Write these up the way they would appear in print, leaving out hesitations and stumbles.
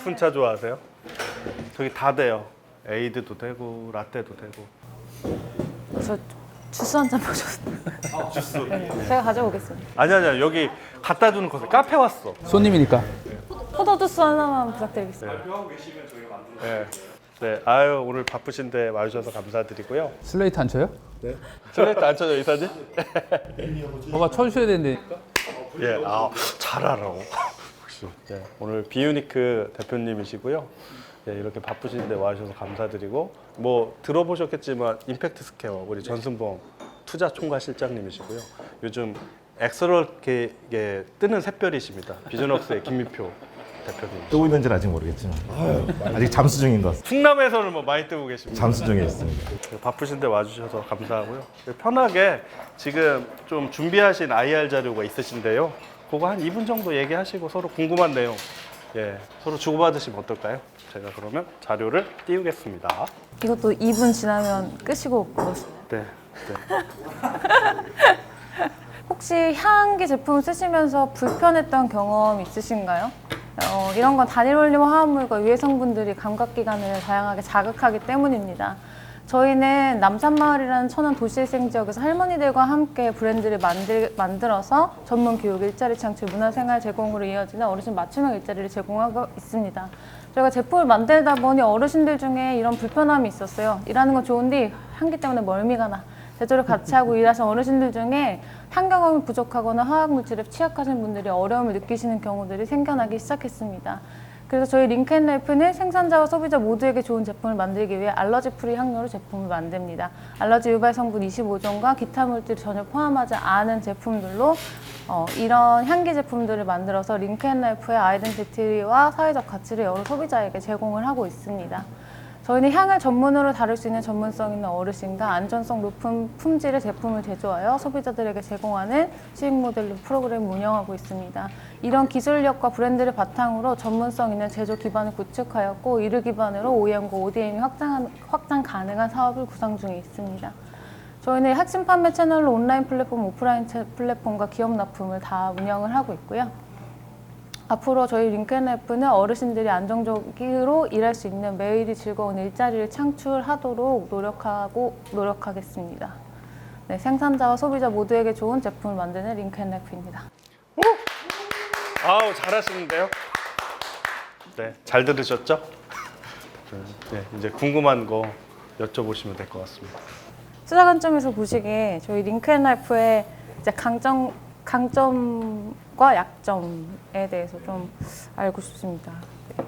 무슨 차 좋아하세요? 저기 다 돼요. 에이드도 되고 라떼도 되고. 저 주스 한 잔 마셨어요. 주스. 네, 제가 가져오겠습니다. 아니야 여기 갖다 주는 곳에 카페 왔어. 손님이니까. 포도 주스 하나만 부탁드리겠습니다. 네. 네. 아유 오늘 바쁘신데 와주셔서 감사드리고요. 슬레이트 안 쳐요? 네. 슬레이트 안 쳐져 이사님? 뭐가 쳐주셔야 되는데. 예. 아 잘 알아. 혹시. 네. 오늘 비유니크 대표님이시고요. 네, 이렇게 바쁘신데 와주셔서 감사드리고 뭐 들어보셨겠지만 임팩트 스퀘어 우리 전순봉 투자 총괄 실장님이시고요. 요즘 엑스럴계에 뜨는 샛별이십니다. 비전웍스의 김민표 대표님. 뜨고 있는지는 아직 모르겠지만 아직 잠수 중인 것. 충남에서는 뭐 많이 뜨고 계십니다. 잠수 중에 있습니다. 바쁘신데 와주셔서 감사하고요. 편하게 지금 좀 준비하신 IR 자료가 있으신데요. 그거 한 2분 정도 얘기하시고 서로 궁금한 내용 서로 주고받으시면 어떨까요? 제가 그러면 자료를 띄우겠습니다. 이것도 2분 지나면 끄시고 그러시나요? 네. 혹시 향기 제품 쓰시면서 불편했던 경험 있으신가요? 이런 건 단일 원료 화합물과 유해 성분들이 감각기관을 다양하게 자극하기 때문입니다. 저희는 남산마을이라는 천안 도시생 지역에서 할머니들과 함께 브랜드를 만들어서 전문 교육, 일자리 창출, 문화생활 제공으로 이어지는 어르신 맞춤형 일자리를 제공하고 있습니다. 저희가 제품을 만들다 보니 어르신들 중에 이런 불편함이 있었어요. 일하는 건 좋은데 향기 때문에 멀미가 나. 제조를 같이 하고 일하신 어르신들 중에 향 경험이 부족하거나 화학물질에 취약하신 분들이 어려움을 느끼시는 경우들이 생겨나기 시작했습니다. 그래서 저희 링크앤라이프는 생산자와 소비자 모두에게 좋은 제품을 만들기 위해 알러지 프리 향료로 제품을 만듭니다. 알러지 유발 성분 25종과 기타 물질을 전혀 포함하지 않은 제품들로 이런 향기 제품들을 만들어서 링크앤라이프의 아이덴티티와 사회적 가치를 여러 소비자에게 제공을 하고 있습니다. 저희는 향을 전문으로 다룰 수 있는 전문성 있는 어르신과 안전성 높은 품질의 제품을 제조하여 소비자들에게 제공하는 수익 모델로 프로그램을 운영하고 있습니다. 이런 기술력과 브랜드를 바탕으로 전문성 있는 제조 기반을 구축하였고 이를 기반으로 OEM과 ODM이 확장 가능한 사업을 구상 중에 있습니다. 저희는 핵심 판매 채널로 온라인 플랫폼, 오프라인 플랫폼과 기업 납품을 다 운영을 하고 있고요. 앞으로 저희 링크앤라이프는 어르신들이 안정적으로 일할 수 있는 매일이 즐거운 일자리를 창출하도록 노력하겠습니다. 네, 생산자와 소비자 모두에게 좋은 제품을 만드는 링크앤라이프입니다. 아우 잘하시는데요? 네, 잘 들으셨죠? 네, 이제 궁금한 거 여쭤보시면 될 것 같습니다. 투자 관점에서 보시기에 저희 링크앤라이프의 이제 강점과 약점에 대해서 좀 알고 싶습니다. 네.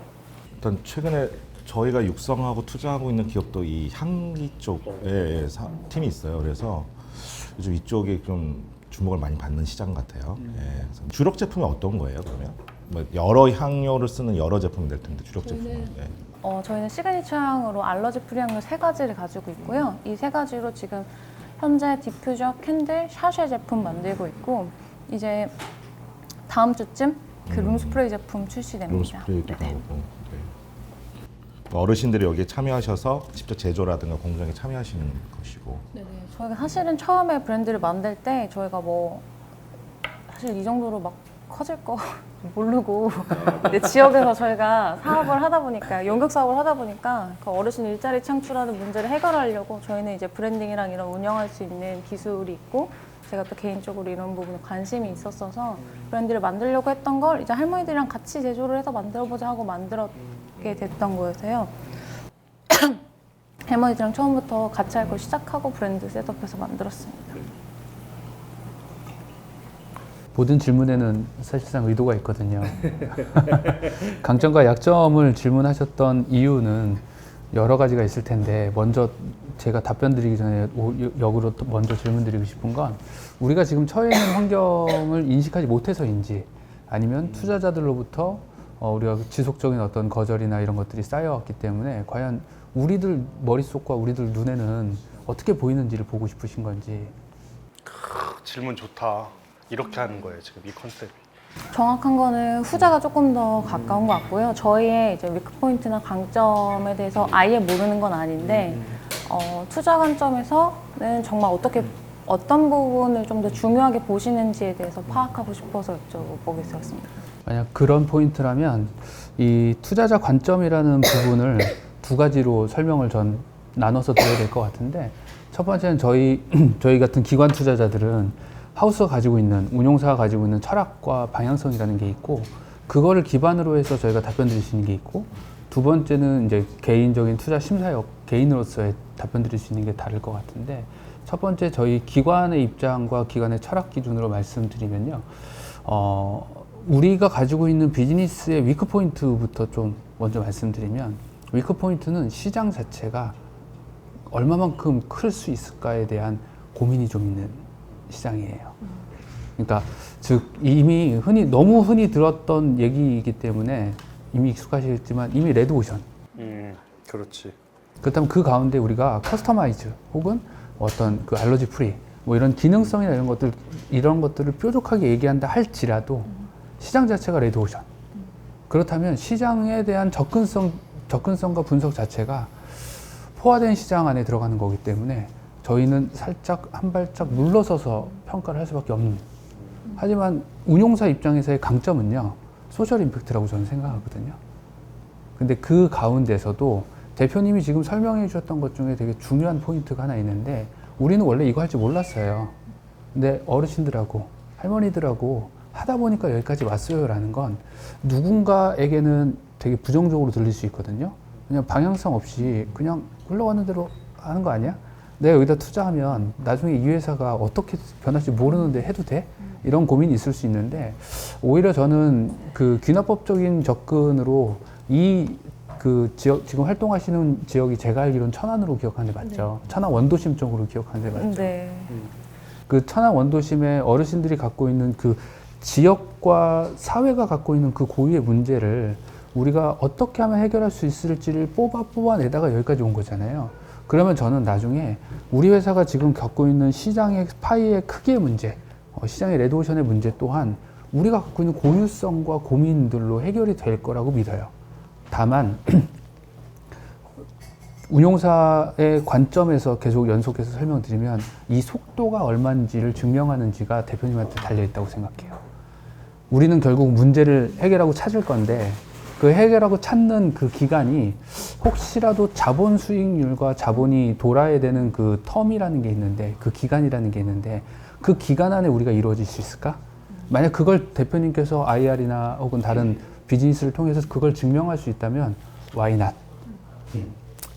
일단 최근에 저희가 육성하고 투자하고 있는 기업도 이 향기 쪽에 팀이 있어요. 그래서 요즘 이쪽에 좀 주목을 많이 받는 시장 같아요. 그래서 주력 제품이 어떤 거예요, 그러면? 뭐 여러 향료를 쓰는 여러 제품이 될 텐데 주력 제품은. 저희는 시그니처 향으로 알러지 프리 향료 3가지를 가지고 있고요. 이 3가지로 지금 현재 디퓨저, 캔들, 샤쉐 제품 만들고 있고 이제 다음 주쯤 그 룸스프레이 제품 출시됩니다. 룸스프레이도 나오고. 어르신들이 여기에 참여하셔서 직접 제조라든가 공정에 참여하시는 것이고. 네네. 저희가 사실은 처음에 브랜드를 만들 때 저희가 사실 이 정도로 막 커질 거 모르고 지역에서 저희가 사업을 하다 보니까 연극 사업을 하다 보니까 그 어르신 일자리 창출하는 문제를 해결하려고 저희는 이제 브랜딩이랑 이런 운영할 수 있는 기술이 있고 제가 또 개인적으로 이런 부분에 관심이 있었어서 브랜드를 만들려고 했던 걸 이제 할머니들이랑 같이 제조를 해서 만들어보자 하고 만들게 됐던 거여서요. 할머니들이랑 처음부터 같이 할 걸 시작하고 브랜드 셋업해서 만들었습니다. 모든 질문에는 사실상 의도가 있거든요. 강점과 약점을 질문하셨던 이유는 여러 가지가 있을 텐데 먼저 제가 답변 드리기 전에 역으로 먼저 질문 드리고 싶은 건 우리가 지금 처해 있는 환경을 인식하지 못해서인지 아니면 투자자들로부터 우리가 지속적인 어떤 거절이나 이런 것들이 쌓여왔기 때문에 과연 우리들 머릿속과 우리들 눈에는 어떻게 보이는지를 보고 싶으신 건지. 질문 좋다. 이렇게 하는 거예요, 지금 이 컨셉이. 정확한 거는 후자가 조금 더 가까운 것 같고요. 저희의 이제 위크포인트나 강점에 대해서 아예 모르는 건 아닌데 투자 관점에서는 정말 어떤 부분을 좀 더 중요하게 보시는지에 대해서 파악하고 싶어서 여쭤보겠습니다. 만약 그런 포인트라면 이 투자자 관점이라는 부분을 두 가지로 설명을 전 나눠서 드려야 될 것 같은데, 첫 번째는 저희 같은 기관 투자자들은 하우스가 가지고 있는, 운용사가 가지고 있는 철학과 방향성이라는 게 있고, 그거를 기반으로 해서 저희가 답변 드릴 수 있는 게 있고, 두 번째는 이제 개인적인 투자 심사역, 개인으로서의 답변 드릴 수 있는 게 다를 것 같은데, 첫 번째 저희 기관의 입장과 기관의 철학 기준으로 말씀드리면요. 우리가 가지고 있는 비즈니스의 위크 포인트부터 좀 먼저 말씀드리면, 위크 포인트는 시장 자체가 얼마만큼 클 수 있을까에 대한 고민이 좀 있는 시장이에요. 그러니까 즉 이미 너무 흔히 들었던 얘기이기 때문에 이미 익숙하시겠지만 이미 레드오션. 그렇지. 그렇다면 그 가운데 우리가 커스터마이즈 혹은 어떤 그 알러지 프리 뭐 이런 기능성이나 이런 것들을 뾰족하게 얘기한다 할지라도 시장 자체가 레드오션. 그렇다면 시장에 대한 접근성과 분석 자체가 포화된 시장 안에 들어가는 거기 때문에 저희는 살짝 한 발짝 물러서서 평가를 할 수밖에 없는. 하지만 운용사 입장에서의 강점은요, 소셜 임팩트라고 저는 생각하거든요. 근데 그 가운데서도 대표님이 지금 설명해 주셨던 것 중에 되게 중요한 포인트가 하나 있는데, 우리는 원래 이거 할 줄 몰랐어요. 근데 어르신들하고 할머니들하고 하다 보니까 여기까지 왔어요라는 건 누군가에게는 되게 부정적으로 들릴 수 있거든요. 그냥 방향성 없이 그냥 흘러가는 대로 하는 거 아니야? 내가 여기다 투자하면 나중에 이 회사가 어떻게 변할지 모르는데 해도 돼? 이런 고민이 있을 수 있는데, 오히려 저는 그 귀납법적인 접근으로 그 지역, 지금 활동하시는 지역이 제가 알기로는 천안으로 기억하는데 맞죠? 네. 천안 원도심 쪽으로 기억하는데 맞죠? 네. 그 천안 원도심에 어르신들이 갖고 있는 그 지역과 사회가 갖고 있는 그 고유의 문제를 우리가 어떻게 하면 해결할 수 있을지를 뽑아내다가 여기까지 온 거잖아요. 그러면 저는 나중에 우리 회사가 지금 겪고 있는 시장의 파이의 크기의 문제, 시장의 레드오션의 문제 또한 우리가 갖고 있는 고유성과 고민들로 해결이 될 거라고 믿어요. 다만 운용사의 관점에서 계속 연속해서 설명드리면 이 속도가 얼마인지를 증명하는지가 대표님한테 달려있다고 생각해요. 우리는 결국 문제를 해결하고 찾을 건데, 그 해결하고 찾는 그 기간이 혹시라도 자본 수익률과 자본이 돌아야 되는 그 텀이라는 게 있는데, 그 기간이라는 게 있는데, 그 기간 안에 우리가 이루어질 수 있을까? 만약 그걸 대표님께서 IR이나 혹은 다른 비즈니스를 통해서 그걸 증명할 수 있다면 why not?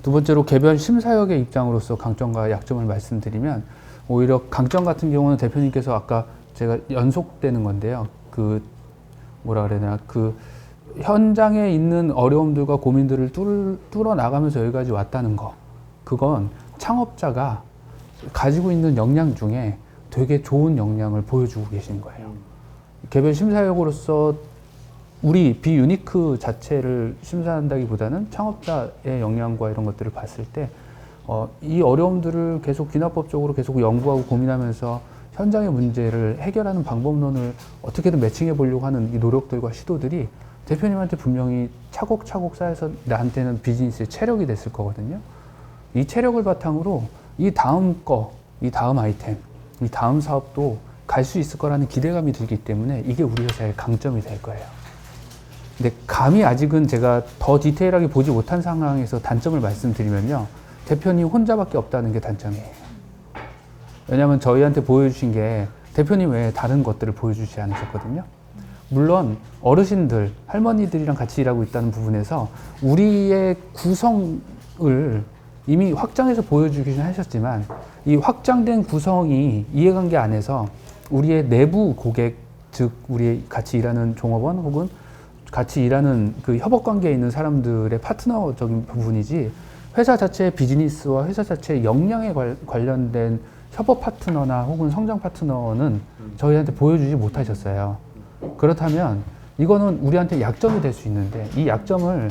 두 번째로 개별 심사역의 입장으로서 강점과 약점을 말씀드리면, 오히려 강점 같은 경우는 대표님께서 아까 제가 연속되는 건데요. 그 뭐라 그래야 되나, 그 현장에 있는 어려움들과 고민들을 뚫어 나가면서 여기까지 왔다는 거, 그건 창업자가 가지고 있는 역량 중에 되게 좋은 역량을 보여주고 계신 거예요. 개별 심사역으로서 우리 비유니크 자체를 심사한다기보다는 창업자의 역량과 이런 것들을 봤을 때 이 어려움들을 계속 귀납법적으로 계속 연구하고 고민하면서 현장의 문제를 해결하는 방법론을 어떻게든 매칭해 보려고 하는 이 노력들과 시도들이 대표님한테 분명히 차곡차곡 쌓여서 나한테는 비즈니스의 체력이 됐을 거거든요. 이 체력을 바탕으로 이 다음 아이템, 이 다음 사업도 갈 수 있을 거라는 기대감이 들기 때문에 이게 우리 회사의 강점이 될 거예요. 근데 감히 아직은 제가 더 디테일하게 보지 못한 상황에서 단점을 말씀드리면요. 대표님 혼자밖에 없다는 게 단점이에요. 왜냐하면 저희한테 보여주신 게 대표님 외에 다른 것들을 보여주지 않으셨거든요. 물론 어르신들, 할머니들이랑 같이 일하고 있다는 부분에서 우리의 구성을 이미 확장해서 보여주긴 하셨지만, 이 확장된 구성이 이해관계 안에서 우리의 내부 고객, 즉 우리 같이 일하는 종업원 혹은 같이 일하는 그 협업관계에 있는 사람들의 파트너적인 부분이지, 회사 자체의 비즈니스와 회사 자체의 역량에 관련된 협업 파트너나 혹은 성장 파트너는 저희한테 보여주지 못하셨어요. 그렇다면 이거는 우리한테 약점이 될 수 있는데, 이 약점을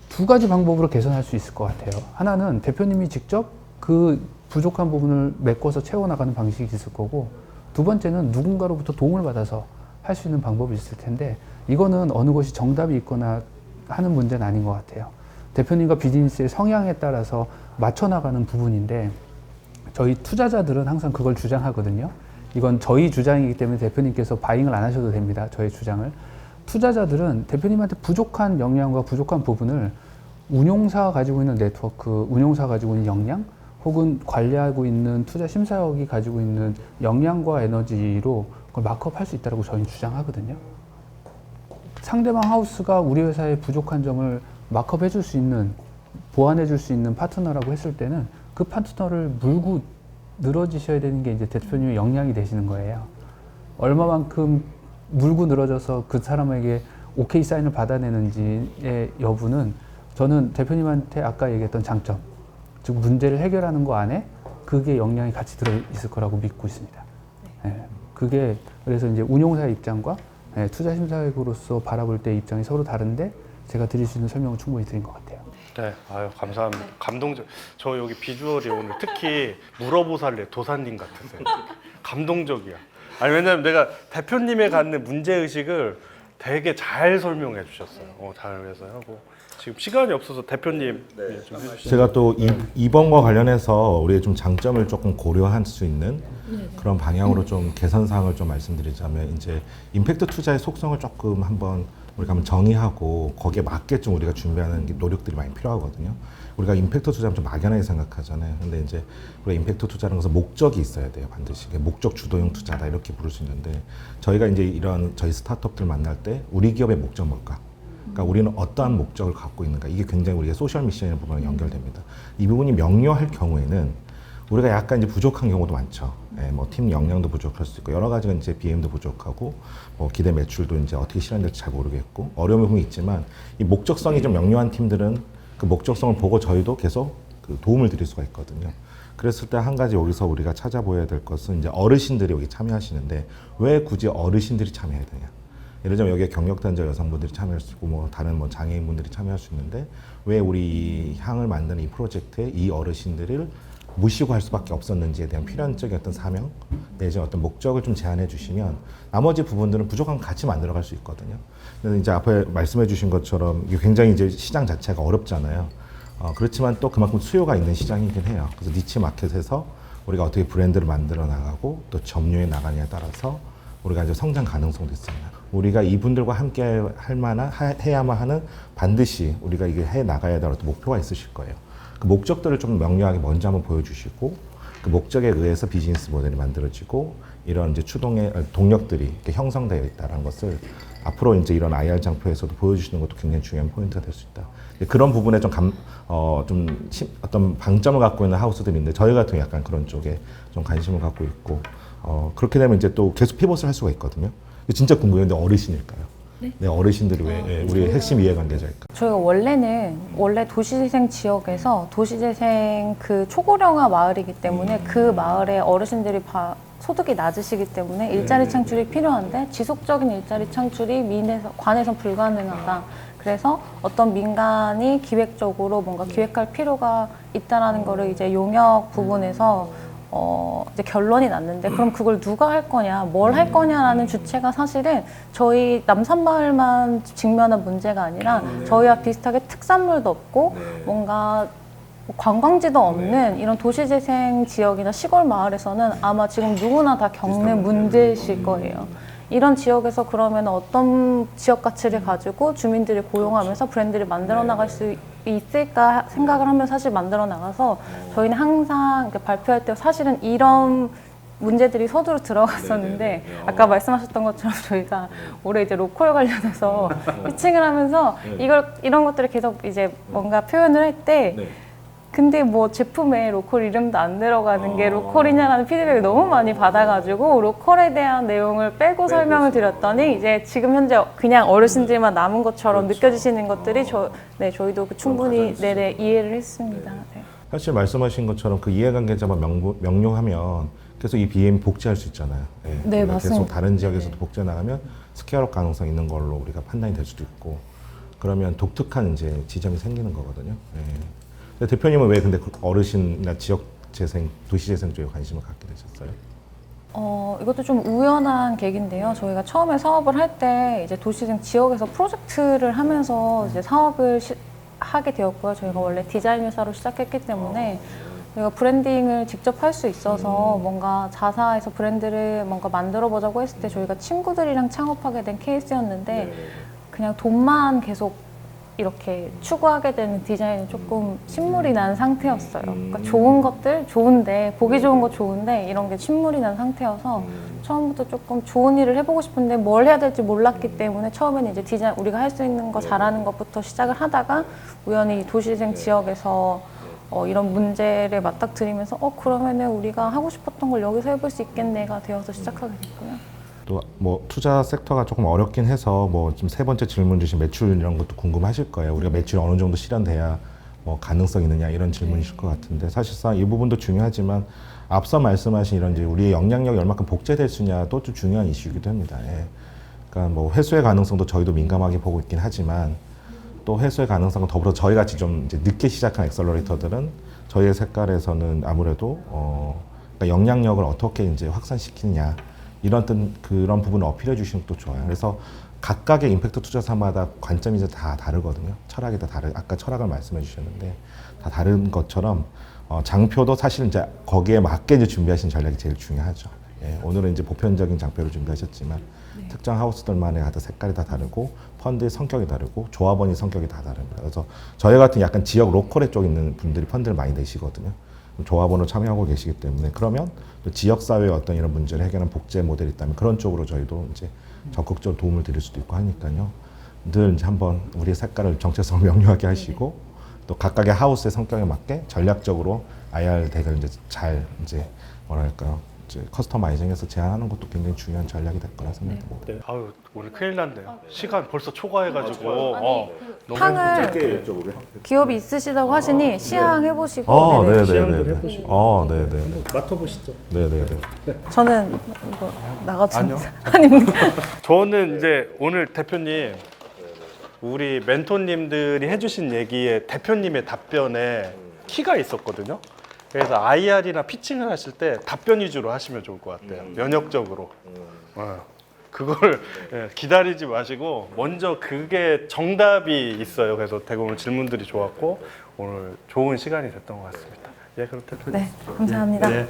두 가지 방법으로 개선할 수 있을 것 같아요. 하나는 대표님이 직접 그 부족한 부분을 메꿔서 채워나가는 방식이 있을 거고, 두 번째는 누군가로부터 도움을 받아서 할 수 있는 방법이 있을 텐데, 이거는 어느 것이 정답이 있거나 하는 문제는 아닌 것 같아요. 대표님과 비즈니스의 성향에 따라서 맞춰나가는 부분인데, 저희 투자자들은 항상 그걸 주장하거든요. 이건 저희 주장이기 때문에 대표님께서 바잉을 안 하셔도 됩니다. 저희 주장을. 투자자들은 대표님한테 부족한 역량과 부족한 부분을 운용사가 가지고 있는 네트워크, 운용사가 가지고 있는 역량, 혹은 관리하고 있는 투자 심사역이 가지고 있는 역량과 에너지로 그걸 마크업할 수 있다고 저희는 주장하거든요. 상대방 하우스가 우리 회사의 부족한 점을 마크업해 줄 수 있는, 보완해 줄 수 있는 파트너라고 했을 때는 그 파트너를 물고 늘어지셔야 되는 게 이제 대표님의 역량이 되시는 거예요. 얼마만큼 물고 늘어져서 그 사람에게 오케이 사인을 받아내는지의 여부는 저는 대표님한테 아까 얘기했던 장점, 즉 문제를 해결하는 거 안에 그게 역량이 같이 들어 있을 거라고 믿고 있습니다. 예, 그게 그래서 이제 운용사의 입장과 투자 심사역으로서 바라볼 때 입장이 서로 다른데 제가 드릴 수 있는 설명을 충분히 드린 것 같아요. 네, 아유 감사합니다. 감동적. 저 여기 비주얼이 오늘 특히 물어보살래 도사님 같으세요. 감동적이야. 아니 왜냐면 내가 대표님의 갖는 문제 의식을 되게 잘 설명해 주셨어요. 잘 그래서 하고 지금 시간이 없어서 대표님 좀 해주시죠. 제가 또 이번과 관련해서 우리의 좀 장점을 조금 고려할 수 있는 그런 방향으로 좀 개선 사항을 좀 말씀드리자면 이제 임팩트 투자의 속성을 조금 한번 우리가 한번 정의하고 거기에 맞게 좀 우리가 준비하는 노력들이 많이 필요하거든요. 우리가 임팩트 투자는 좀 막연하게 생각하잖아요. 근데 이제 우리가 임팩트 투자라는 것은 목적이 있어야 돼요. 반드시. 목적 주도형 투자다 이렇게 부를 수 있는데 저희가 이제 이런 저희 스타트업들 만날 때 우리 기업의 목적 뭘까? 그러니까 우리는 어떠한 목적을 갖고 있는가? 이게 굉장히 우리의 소셜 미션이라는 부분과 연결됩니다. 이 부분이 명료할 경우에는 우리가 약간 이제 부족한 경우도 많죠. 뭐 팀 역량도 부족할 수 있고 여러 가지가 이제 BM도 부족하고 뭐 기대 매출도 이제 어떻게 실현될지 잘 모르겠고 어려움이 분명히 있지만 이 목적성이 좀 명료한 팀들은 그 목적성을 보고 저희도 계속 그 도움을 드릴 수가 있거든요. 그랬을 때 한 가지 여기서 우리가 찾아보아야 될 것은 이제 어르신들이 여기 참여하시는데 왜 굳이 어르신들이 참여해야 되냐? 예를 들면 여기에 경력단절 여성분들이 참여할 수 있고 뭐 다른 뭐 장애인분들이 참여할 수 있는데 왜 우리 이 향을 만드는 이 프로젝트에 이 어르신들을 무시고 할 수밖에 없었는지에 대한 필연적인 어떤 사명 내지 어떤 목적을 좀 제안해 주시면 나머지 부분들은 부족한 거 같이 만들어 갈 수 있거든요. 근데 이제 앞에 말씀해 주신 것처럼 이게 굉장히 이제 시장 자체가 어렵잖아요. 그렇지만 또 그만큼 수요가 있는 시장이긴 해요. 그래서 니치 마켓에서 우리가 어떻게 브랜드를 만들어 나가고 또 점유해 나가냐에 따라서 우리가 이제 성장 가능성도 있습니다. 우리가 이분들과 함께 할 만한 해야만 하는 반드시 우리가 이게 해 나가야 될 어떤 목표가 있으실 거예요. 그 목적들을 좀 명료하게 먼저 한번 보여주시고 그 목적에 의해서 비즈니스 모델이 만들어지고 이런 이제 추동의 동력들이 이렇게 형성되어 있다는 것을 앞으로 이제 이런 IR 장표에서도 보여주시는 것도 굉장히 중요한 포인트가 될 수 있다. 그런 부분에 좀 어떤 방점을 갖고 있는 하우스들이 있는데 저희 같은 경우 약간 그런 쪽에 좀 관심을 갖고 있고 그렇게 되면 이제 또 계속 피벗을 할 수가 있거든요. 진짜 궁금해요. 근데 어르신일까요? 네, 어르신들이 왜 우리 핵심 이해관계자일까? 저희가 원래 도시재생 지역에서 도시재생 그 초고령화 마을이기 때문에 그 마을의 어르신들이 소득이 낮으시기 때문에 일자리 창출이 필요한데 지속적인 일자리 창출이 관에서 불가능하다. 그래서 어떤 민간이 기획적으로 뭔가 기획할 필요가 있다라는 거를 이제 용역 부분에서 이제 결론이 났는데 그럼 그걸 누가 할 거냐, 뭘 할 거냐라는 주체가 사실은 저희 남산마을만 직면한 문제가 아니라 저희와 비슷하게 특산물도 없고 뭔가 관광지도 없는 이런 도시재생 지역이나 시골 마을에서는 아마 지금 누구나 다 겪는 문제이실 거예요. 이런 지역에서 그러면 어떤 지역 가치를 가지고 주민들이 고용하면서 브랜드를 만들어 나갈 수 있을까 생각을 하면 사실 만들어 나가서 저희는 항상 발표할 때 사실은 이런 문제들이 서두로 들어갔었는데 아까 말씀하셨던 것처럼 저희가 올해 이제 로컬 관련해서 피칭을 하면서 이런 것들을 계속 이제 뭔가 표현을 할 때 근데 뭐 제품에 로컬 이름도 안 들어가는 게 로컬이냐라는 피드백을 너무 많이 받아가지고 로컬에 대한 내용을 빼고 설명을 드렸더니 이제 지금 현재 그냥 어르신들만 남은 것처럼 느껴지시는 것들이 저희도 충분히 이해를 했습니다. 네. 사실 말씀하신 것처럼 그 이해관계자만 명료하면 계속 이 BM 복제할 수 있잖아요. 네, 맞습니다. 계속 다른 지역에서도 복제 나가면 스케일업 가능성 있는 걸로 우리가 판단이 될 수도 있고 그러면 독특한 이제 지점이 생기는 거거든요. 근데 대표님은 왜 근데 어르신이나 지역 재생, 도시 재생 쪽에 관심을 갖게 되셨어요? 이것도 좀 우연한 계기인데요. 저희가 처음에 사업을 할 때 이제 도시재생 지역에서 프로젝트를 하면서 이제 사업을 하게 되었고요. 저희가 원래 디자인 회사로 시작했기 때문에 우리가 브랜딩을 직접 할 수 있어서 뭔가 자사에서 브랜드를 뭔가 만들어 보자고 했을 때 저희가 친구들이랑 창업하게 된 케이스였는데 그냥 돈만 계속 이렇게 추구하게 되는 디자인이 조금 신물이 난 상태였어요. 그러니까 좋은 것들 좋은데 보기 좋은 거 좋은데 이런 게 신물이 난 상태여서 처음부터 조금 좋은 일을 해보고 싶은데 뭘 해야 될지 몰랐기 때문에 처음에는 이제 디자인 우리가 할 수 있는 거 잘하는 것부터 시작을 하다가 우연히 도시재생 지역에서 이런 문제를 맞닥뜨리면서 그러면은 우리가 하고 싶었던 걸 여기서 해볼 수 있겠네가 되어서 시작하게 됐고요. 또 뭐 투자 섹터가 조금 어렵긴 해서 뭐 지금 세 번째 질문 주신 매출 이런 것도 궁금하실 거예요. 우리가 매출이 어느 정도 실현돼야 뭐 가능성 있느냐 이런 질문이실 것 같은데 사실상 이 부분도 중요하지만 앞서 말씀하신 이런 이제 우리의 영향력이 얼마큼 복제될 수냐도 좀 중요한 이슈이기도 합니다. 예. 그러니까 뭐 회수의 가능성도 저희도 민감하게 보고 있긴 하지만 또 회수의 가능성은 더불어 저희 같이 좀 이제 늦게 시작한 엑셀러레이터들은 저희의 색깔에서는 아무래도 그러니까 영향력을 어떻게 이제 확산시키느냐 이런 그런 부분을 어필해 주시면 또 좋아요. 그래서 각각의 임팩트 투자사마다 관점이 이제 다 다르거든요. 철학이 다 아까 철학을 말씀해 주셨는데 다 다른 것처럼 장표도 사실 이제 거기에 맞게 이제 준비하신 전략이 제일 중요하죠. 예, 오늘은 이제 보편적인 장표를 준비하셨지만 특정 하우스들만의 갖다 색깔이 다 다르고 펀드의 성격이 다르고 조합원의 성격이 다 다릅니다. 그래서 저희 같은 약간 지역 로컬에 쪽 있는 분들이 펀드를 많이 내시거든요. 조합원으로 참여하고 계시기 때문에 그러면 또 지역 사회의 어떤 이런 문제를 해결하는 복제 모델이 있다면 그런 쪽으로 저희도 이제 적극적으로 도움을 드릴 수도 있고 하니까요. 늘 이제 한번 우리의 색깔을 정체성을 명료하게 하시고 또 각각의 하우스의 성격에 맞게 전략적으로 IR 덱을 이제 잘 이제 뭐랄까요 이제 커스터마이징해서 제안하는 것도 굉장히 중요한 전략이 될 거라 생각합니다. 네. 아유 오늘 큰일 났네요. 시간 벌써 초과해가지고 너무 향을 여쭤보게. 기업이 있으시다고 하시니 시향 해보시고 네네. 네네네. 네네. 맡아보시죠. 네네네. 저는 이거 나가죠. 아니요. 아닙니다. 저는 이제 오늘 대표님 우리 멘토님들이 해주신 얘기에 대표님의 답변에 키가 있었거든요. 그래서 IR이나 피칭을 하실 때 답변 위주로 하시면 좋을 것 같아요. 면역적으로. 그걸 기다리지 마시고 먼저 그게 정답이 있어요. 그래서 되게 오늘 질문들이 좋았고 오늘 좋은 시간이 됐던 것 같습니다. 예, 그럼 대표님. 네, 감사합니다. 예.